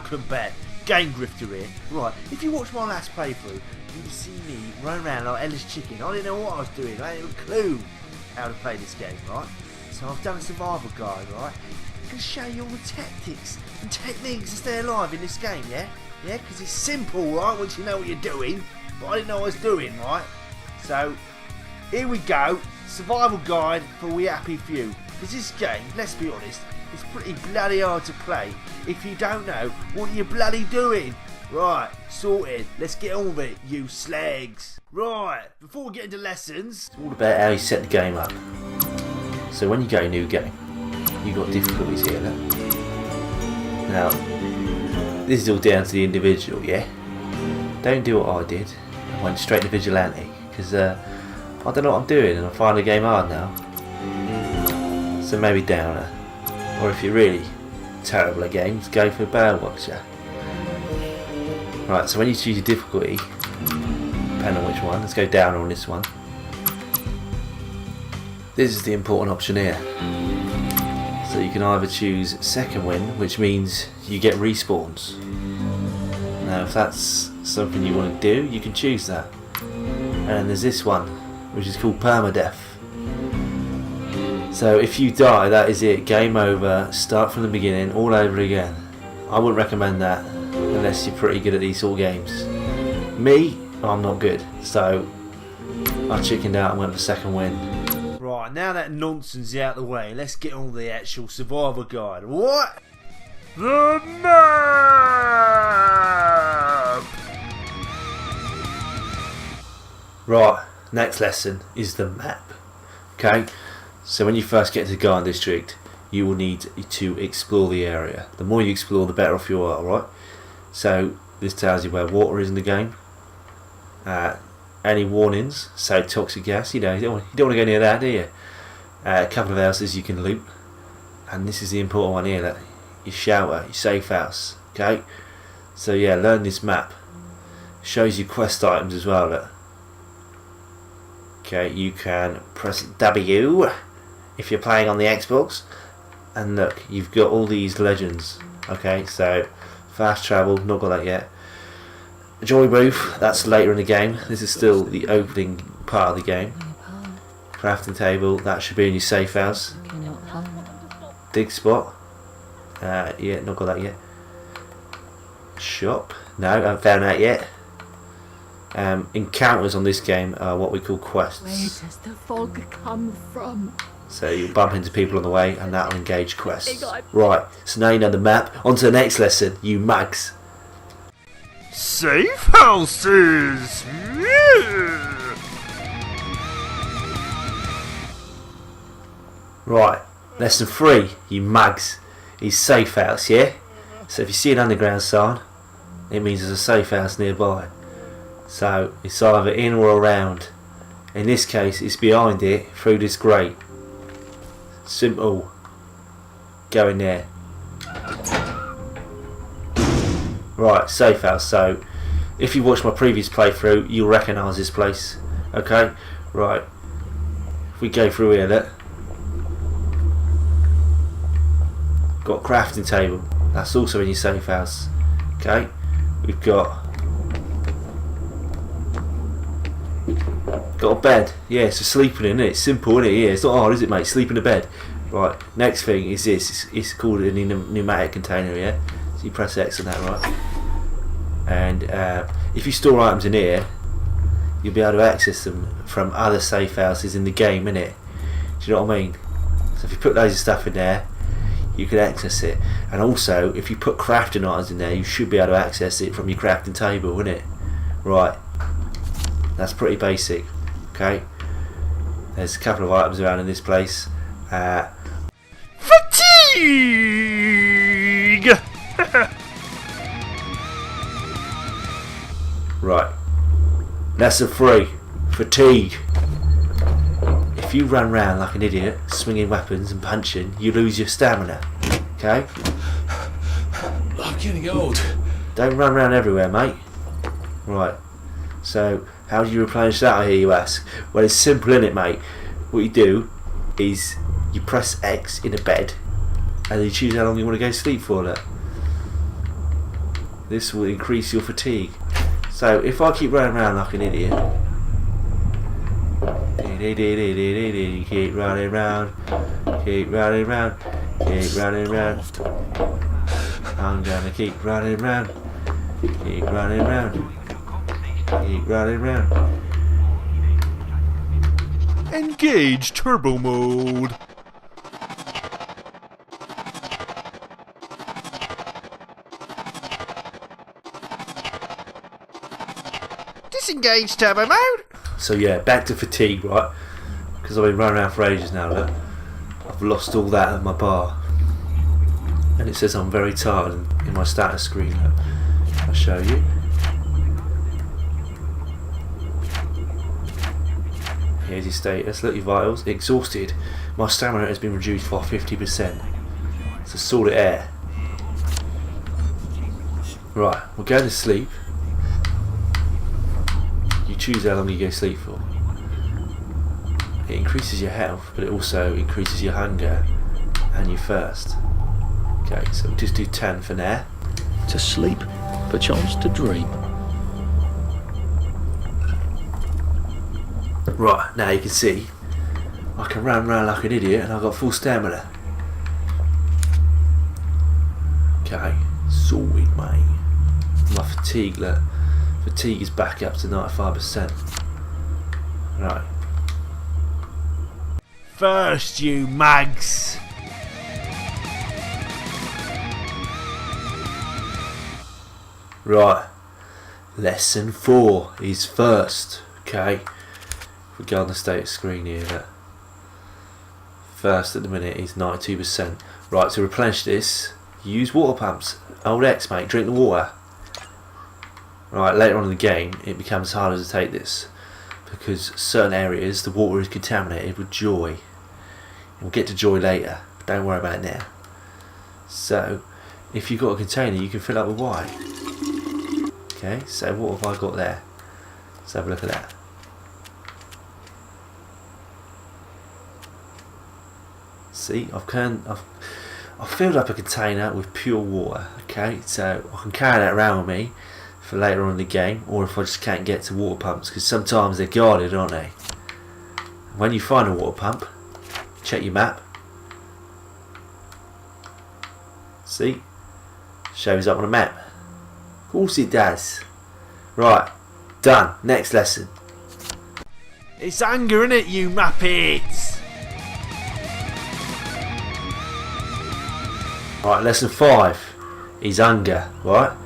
welcome back. Game Grifter here. Right, if you watch my last playthrough, you see me run around like Ellis Chicken. I didn't know what I was doing. I didn't have a clue how to play this game, right? So I've done a survival guide, right? I can show you all the tactics and techniques to stay alive in this game, yeah? Yeah, because it's simple, right, once you know what you're doing. But I didn't know what I was doing, right? So, here we go. Survival guide for We Happy Few. Because this game, let's be honest, it's pretty bloody hard to play if you don't know what you're bloody doing. Right, sorted. Let's get on with it, you slags. Right, before we get into lessons, it's all about how you set the game up. So when you go new game, you've got difficulties here. Look. Now, this is all down to the individual, yeah? Don't do what I did. I went straight to Vigilante, because I don't know what I'm doing and I find the game hard now. So maybe Downer. Or if you're really terrible at games, go for Bird Watcher. Right, so when you choose your difficulty, depending on which one, let's go Downer on this one. This is the important option here. So you can either choose second win, which means you get respawns. Now if that's something you want to do, you can choose that. And then there's this one, which is called permadeath. So if you die, that is it, game over, start from the beginning, all over again. I wouldn't recommend that unless you're pretty good at these sort of games. Me, I'm not good, so I chickened out and went for second win. Right, now that nonsense is out of the way, let's get on with the actual survivor guide. What? The map! Right, next lesson is the map. Okay? So when you first get to Garden District, you will need to explore the area. The more you explore, the better off you are, right? So this tells you where water is in the game. Any warnings, so toxic gas, you don't want to go near that, do you? A couple of houses you can loot. And this is the important one here, that your shelter, your safe house. Okay? So yeah, learn this map. Shows you quest items as well, look. Okay, you can press W if you're playing on the Xbox, and look, you've got all these legends. Okay, so fast travel, not got that yet. Joy booth, that's later in the game. This is still the opening part of the game. Crafting table, that should be in your safe house. Dig spot, yeah, not got that yet. Shop, no, I haven't found that yet. Encounters on this game are what we call quests. Where does the fog come from? So you'll bump into people on the way and that'll engage quests. Right, so now you know the map. On to the next lesson, you mugs. Safe houses! Yeah. Right, lesson 3, you mugs, is safe house, yeah? So if you see an underground sign, it means there's a safe house nearby. So it's either in or around. In this case, it's behind it through this grate. Simple. Go in there. Right, safe house. So if you watched my previous playthrough, you'll recognise this place. Okay, right. If we go through here, look. Got a crafting table. That's also in your safe house. Okay, we've got a bed. Yeah, so sleeping in it. It's simple, isn't it? Yeah, it's not hard, is it, mate? Sleep in a bed. Right, next thing is this. It's called a pneumatic container, yeah? So you press X on that, right? And if you store items in here, you'll be able to access them from other safe houses in the game, innit? Do you know what I mean? So if you put loads of stuff in there, you can access it. And also, if you put crafting items in there, you should be able to access it from your crafting table, innit? Right. That's pretty basic. Okay. There's a couple of items around in this place. Fatigue! Right. Lesson 3. Fatigue. If you run around like an idiot, swinging weapons and punching, you lose your stamina. Okay? I'm getting old. Don't run around everywhere, mate. Right. So, how do you replenish that, I hear you ask? Well, it's simple, innit, mate? What you do is you press X in a bed and you choose how long you want to go to sleep for. That. this will increase your fatigue. So if I keep running around like an idiot, keep running around, keep running around, keep running around. I'm gonna keep running around, keep running around, keep running around. Engage turbo mode. Disengage turbo mode. So yeah, back to fatigue, right? Because I've been running around for ages now, look. I've lost all that at my bar. And it says I'm very tired in my status screen, look. I'll show you. Here's your status, look, your vitals. Exhausted. My stamina has been reduced by 50%. So sort it out. Right, we're going to sleep. You choose how long you go to sleep for. It increases your health, but it also increases your hunger and your thirst. Okay, so we'll just do 10 for now. To sleep, perchance to dream. Right, now you can see I can run around like an idiot and I've got full stamina. Okay, sorted, mate. My fatigue, look. Fatigue is back up to 95%. Right. First, you mags. Right. Lesson 4 is first. Okay. If we go on the status screen here, look. First at the minute is 92%. Right, to replenish this, use water pumps. Old X, mate, drink the water. Right, later on in the game, it becomes harder to take this because certain areas the water is contaminated with joy. We'll get to joy later, but don't worry about it now. So, if you've got a container, you can fill up with wine. Okay, so what have I got there? Let's have a look at that. See, I've filled up a container with pure water. Okay, so I can carry that around with me for later on in the game, or if I just can't get to water pumps, because sometimes they're guarded, aren't they? When you find a water pump, check your map. See? Shows up on a map. Of course it does. Right, done. Next lesson. It's anger, innit, you muppets? Right, lesson 5 is hunger, right?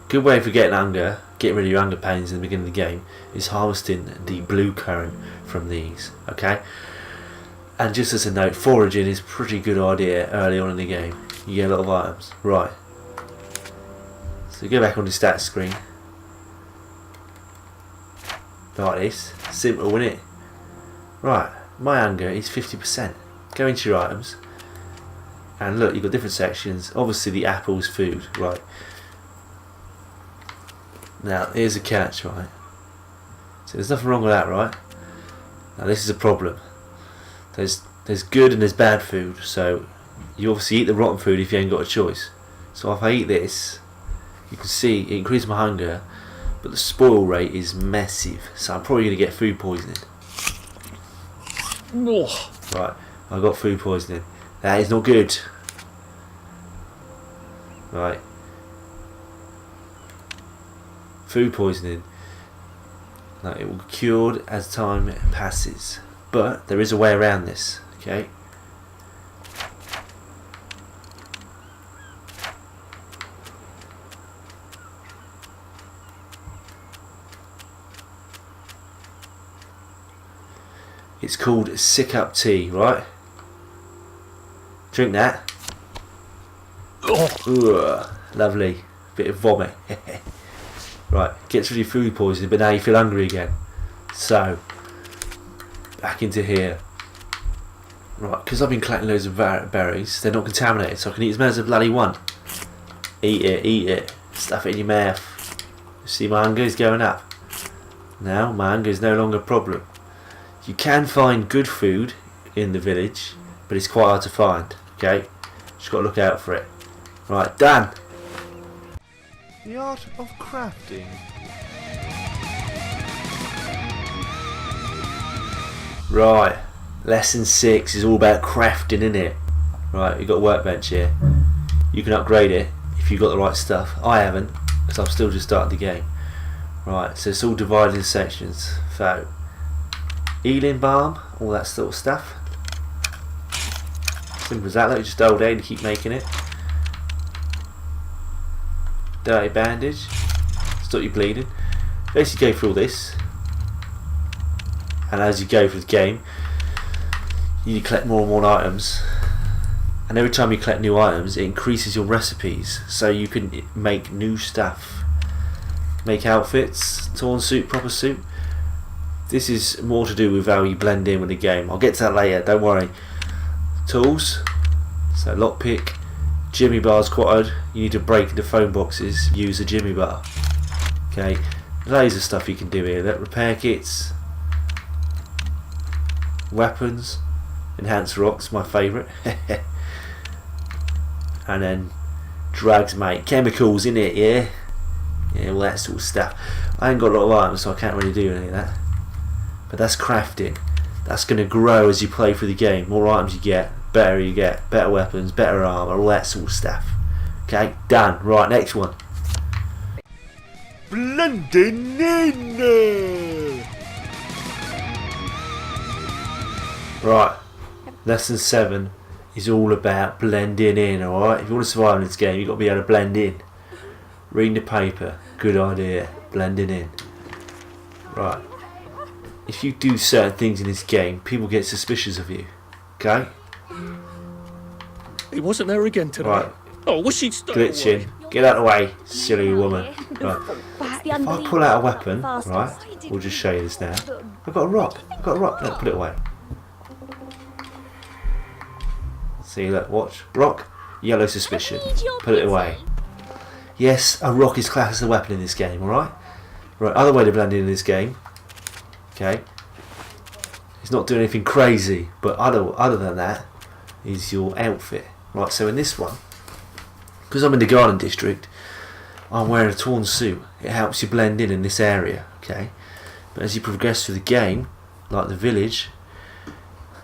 Good way for getting hunger, getting rid of your hunger pains in the beginning of the game, is harvesting the blue currant from these, okay? And just as a note, foraging is a pretty good idea early on in the game. You get a lot of items. Right. So go back on the stats screen. Like this. Simple, isn't it? Right. My hunger is 50%. Go into your items. And look, you've got different sections. Obviously the apple's food, right? Now, here's a catch, right? So there's nothing wrong with that, right? Now this is a problem. There's good and there's bad food, so you obviously eat the rotten food if you ain't got a choice. So if I eat this, you can see it increases my hunger, but the spoil rate is massive, so I'm probably going to get food poisoning. Right, I got food poisoning. That is not good. Right. Food poisoning. Now, it will be cured as time passes. But there is a way around this, okay? It's called Sick Up Tea, right? Drink that. Ugh, lovely. Bit of vomit. Right, gets rid of your food poisoning, but now you feel hungry again. So, back into here. Right, because I've been collecting loads of berries, they're not contaminated, so I can eat as many as I bloody want. Eat it, stuff it in your mouth. See, my hunger is going up. Now, my hunger is no longer a problem. You can find good food in the village, but it's quite hard to find, okay? Just got to look out for it. Right, done. The art of crafting. Right, lesson 6 is all about crafting, innit? Right, you've got a workbench here. You can upgrade it if you've got the right stuff. I haven't, because I've still just started the game. Right, so it's all divided into sections. So, healing balm, all that sort of stuff. Simple as that, like just old aid and keep making it. Dirty bandage, stop you bleeding. Basically go through all this, and as you go through the game, you collect more and more items. And every time you collect new items, it increases your recipes, so you can make new stuff. Make outfits, torn suit, proper suit. This is more to do with how you blend in with the game. I'll get to that later, don't worry. Tools, so lockpick, jimmy bars quad. You need to break into phone boxes, use a jimmy bar. Okay, loads of stuff you can do here. That repair kits, weapons, enhanced rocks, my favourite. And then drugs, mate, chemicals in it, yeah, all that sort of stuff. I ain't got a lot of items, so I can't really do any of that. But that's crafting. That's going to grow as you play through the game. More items you get, better weapons, better armor, all that sort of stuff. Okay, done. Right, next one. Blending in. Right, lesson 7 is all about blending in, alright? If you want to survive in this game, you've got to be able to blend in. Reading the paper, good idea. Blending in. Right. If you do certain things in this game, people get suspicious of you. Okay? He wasn't there again today. Right. Oh, was she still Glitching. Get out of the way, silly woman. Right. If I pull out a weapon, right, we'll just show you this now. I've got a rock. Let's put it away. See, look, watch. Rock, yellow suspicion. Put it away. Yes, a rock is classed as a weapon in this game, alright? Right, other way to blend in this game. Okay. It's not doing anything crazy, but other than that is your outfit. Right, so in this one, because I'm in the garden district, I'm wearing a torn suit. It helps you blend in this area, okay? But as you progress through the game, like the village,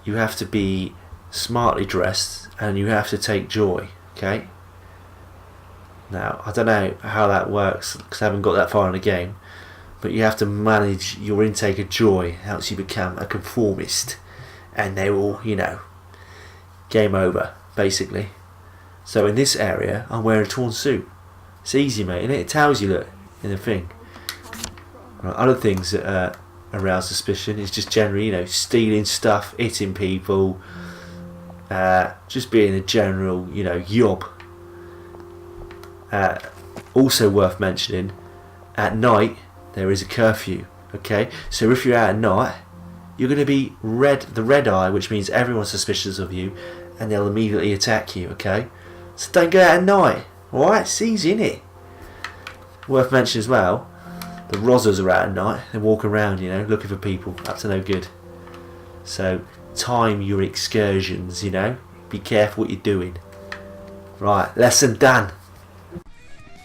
you have to be smartly dressed and you have to take joy, okay? Now, I don't know how that works because I haven't got that far in the game, but you have to manage your intake of joy. It helps you become a conformist, and they will, game over, basically. So in this area, I'm wearing a torn suit. It's easy, mate, innit? It tells you, look, in the thing. Right, other things that arouse suspicion is just generally, stealing stuff, hitting people, just being a general, yob. Also worth mentioning, at night there is a curfew, okay? So if you're out at night, you're going to be the red eye, which means everyone's suspicious of you and they'll immediately attack you, okay? So don't go out at night, alright? It's easy, innit? Worth mentioning as well, the Rozzers are out at night. They walk around, looking for people up to no good. So time your excursions, be careful what you're doing. Right, lesson done.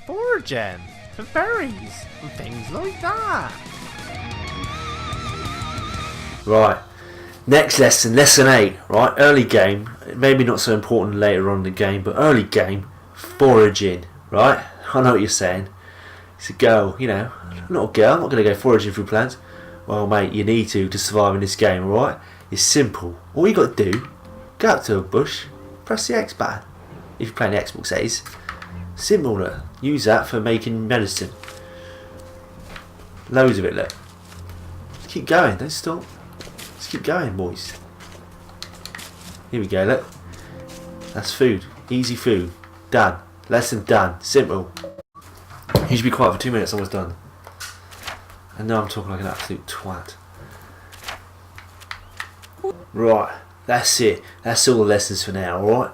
Foraging for berries and things like that. Right, next lesson, lesson 8, right, early game, maybe not so important later on in the game, but early game, foraging, right, I know what you're saying, it's a girl, I'm not a girl, I'm not going to go foraging through plants. Well mate, you need to survive in this game, alright, it's simple, all you got to do, go up to a bush, press the X button, if you're playing the Xbox that is, simple, look. Use that for making medicine, loads of it, look, keep going, don't stop. Keep going, boys. Here we go, look. That's food. Easy food. Done. Lesson done. Simple. You should be quiet for 2 minutes, almost done. And now I'm talking like an absolute twat. Right, that's it. That's all the lessons for now, alright?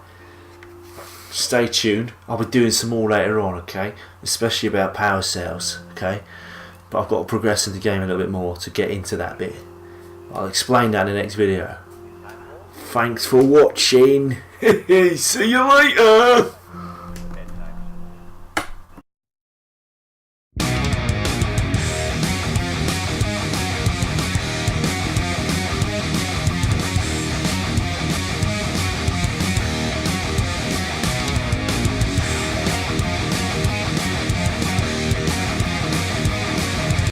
Stay tuned. I'll be doing some more later on, okay? Especially about power cells, okay? But I've got to progress in the game a little bit more to get into that bit. I'll explain that in the next video. Thanks for watching. See you later.